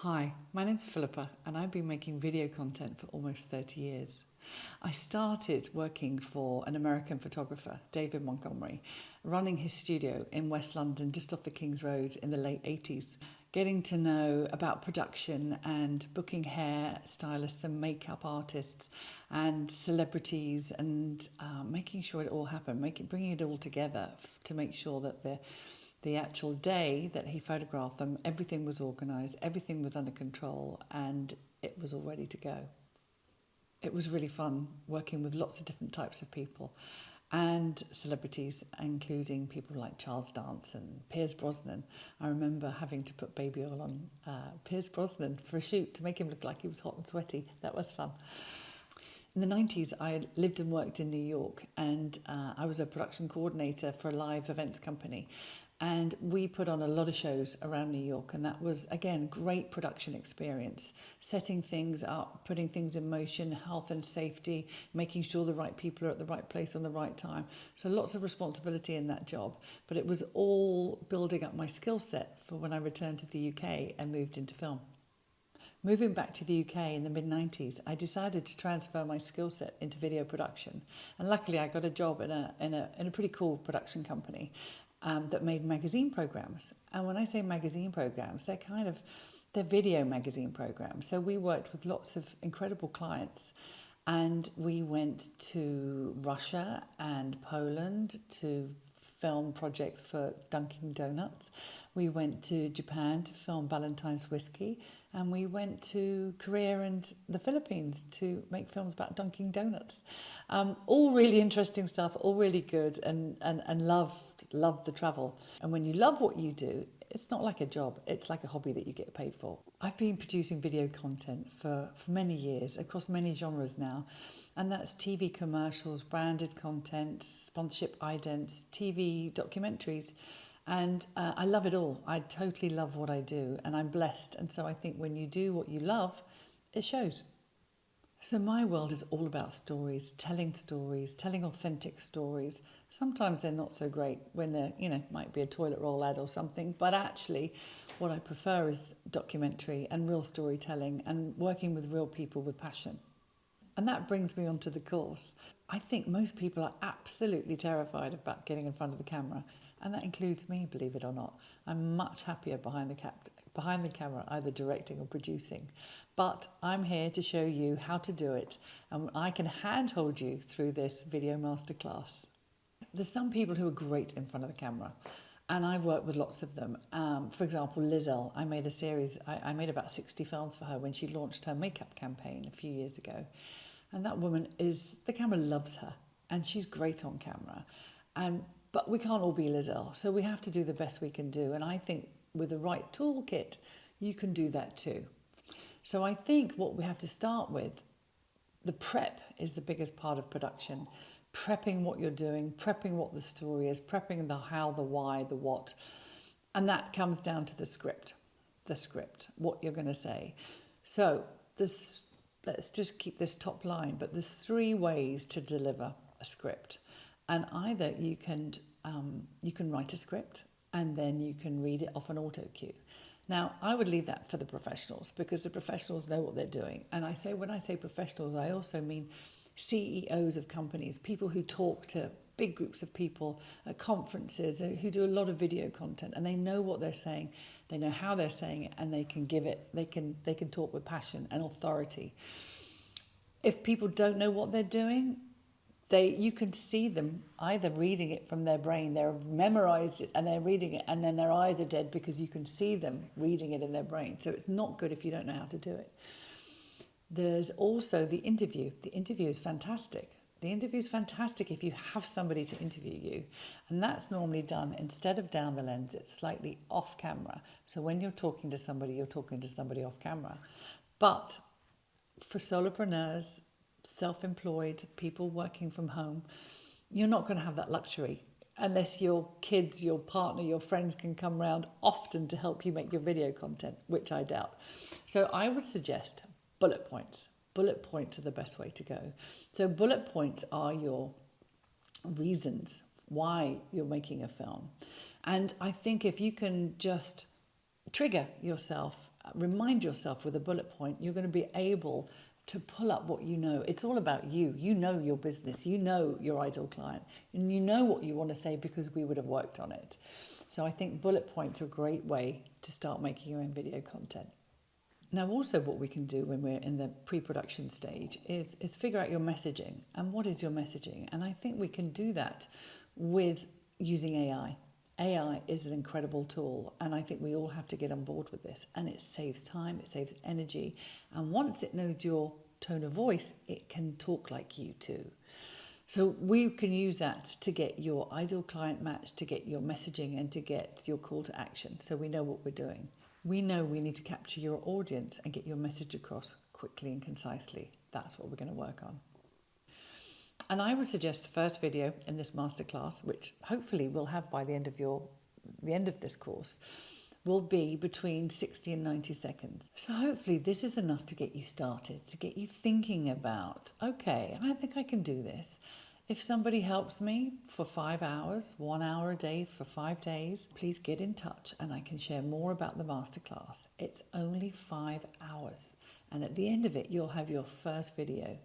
Hi, my name's Philippa and I've been making video content for almost 30 years. I started working for an American photographer, David Montgomery, running his studio in West London just off the King's Road in the late 80s, getting to know about production and booking hair stylists and makeup artists and celebrities and making sure it all happened, bringing it all together to make sure that the actual day that he photographed them, everything was organised, everything was under control, and it was all ready to go. It was really fun working with lots of different types of people and celebrities, including people like Charles Dance and Pierce Brosnan. I remember having to put baby oil on Pierce Brosnan for a shoot to make him look like he was hot and sweaty. That was fun. In the 90s, I lived and worked in New York, and I was a production coordinator for a live events company. And we put on a lot of shows around New York, and that was, again, great production experience, setting things up, putting things in motion, health and safety, making sure the right people are at the right place on the right time. So lots of responsibility in that job, but it was all building up my skill set for when I returned to the UK and moved into film. Moving back to the UK in the mid-90s, I decided to transfer my skill set into video production. And luckily I got a job in a pretty cool production company that made magazine programs. And when I say magazine programs, they're video magazine programs. So we worked with lots of incredible clients, and we went to Russia and Poland to film projects for Dunkin' Donuts. We went to Japan to film Ballantine's Whiskey, and we went to Korea and the Philippines to make films about Dunkin' Donuts. All really interesting stuff, all really good, and loved the travel. And when you love what you do, it's not like a job, it's like a hobby that you get paid for. I've been producing video content for many years across many genres now, and that's TV commercials, branded content, sponsorship idents, TV documentaries. And I love it all. I totally love what I do, and I'm blessed. And so I think when you do what you love, it shows. So my world is all about stories, telling authentic stories. Sometimes they're not so great when they're, might be a toilet roll ad or something. But actually, what I prefer is documentary and real storytelling and working with real people with passion. And that brings me onto the course. I think most people are absolutely terrified about getting in front of the camera. And that includes me, believe it or not. I'm much happier behind the camera, either directing or producing. But I'm here to show you how to do it, and I can handhold you through this video masterclass. There's some people who are great in front of the camera, and I work with lots of them. For example, Lizelle, I made a series, I made about 60 films for her when she launched her makeup campaign a few years ago. And that woman the camera loves her, and she's great on camera. But we can't all be Lizelle, so we have to do the best we can do. And I think with the right toolkit, you can do that too. So I think what we have to start with, the prep is the biggest part of production. Prepping what you're doing, prepping what the story is, prepping the how, the why, the what. And that comes down to the script, what you're going to say. So let's just keep this top line, but there's 3 ways to deliver a script. And either you can write a script and then you can read it off an auto cue. Now, I would leave that for the professionals, because the professionals know what they're doing. And when I say professionals, I also mean CEOs of companies, people who talk to big groups of people at conferences, who do a lot of video content, and they know what they're saying, they know how they're saying it, and they can talk with passion and authority. If people don't know what they're doing, you can see them either reading it from their brain, they've memorized it and they're reading it, and then their eyes are dead because you can see them reading it in their brain. So it's not good if you don't know how to do it. There's also the interview. The interview is fantastic. The interview is fantastic if you have somebody to interview you. And that's normally done, instead of down the lens, it's slightly off camera. So when you're talking to somebody, you're talking to somebody off camera. But for solopreneurs, self-employed, people working from home, you're not going to have that luxury unless your kids, your partner, your friends can come round often to help you make your video content, which I doubt. So I would suggest bullet points. Bullet points are the best way to go. So bullet points are your reasons why you're making a film. And I think if you can just trigger yourself remind yourself with a bullet point, you're going to be able to pull up what you know. It's all about you. You know your business, you know your ideal client, and you know what you want to say because we would have worked on it. So I think bullet points are a great way to start making your own video content. Now, also what we can do when we're in the pre-production stage is figure out your messaging and what is your messaging. And I think we can do that with using AI. AI is an incredible tool, and I think we all have to get on board with this. And it saves time, it saves energy. And once it knows your tone of voice, it can talk like you too. So we can use that to get your ideal client match, to get your messaging, and to get your call to action. So we know what we're doing. We know we need to capture your audience and get your message across quickly and concisely. That's what we're going to work on. And I would suggest the first video in this masterclass, which hopefully we'll have by the end of this course, will be between 60 and 90 seconds. So hopefully this is enough to get you started, to get you thinking about, okay, I think I can do this. If somebody helps me for 5 hours, 1 hour a day for 5 days, please get in touch and I can share more about the masterclass. It's only 5 hours. And at the end of it, you'll have your first video.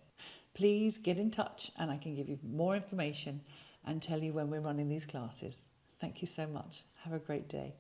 Please get in touch and I can give you more information and tell you when we're running these classes. Thank you so much. Have a great day.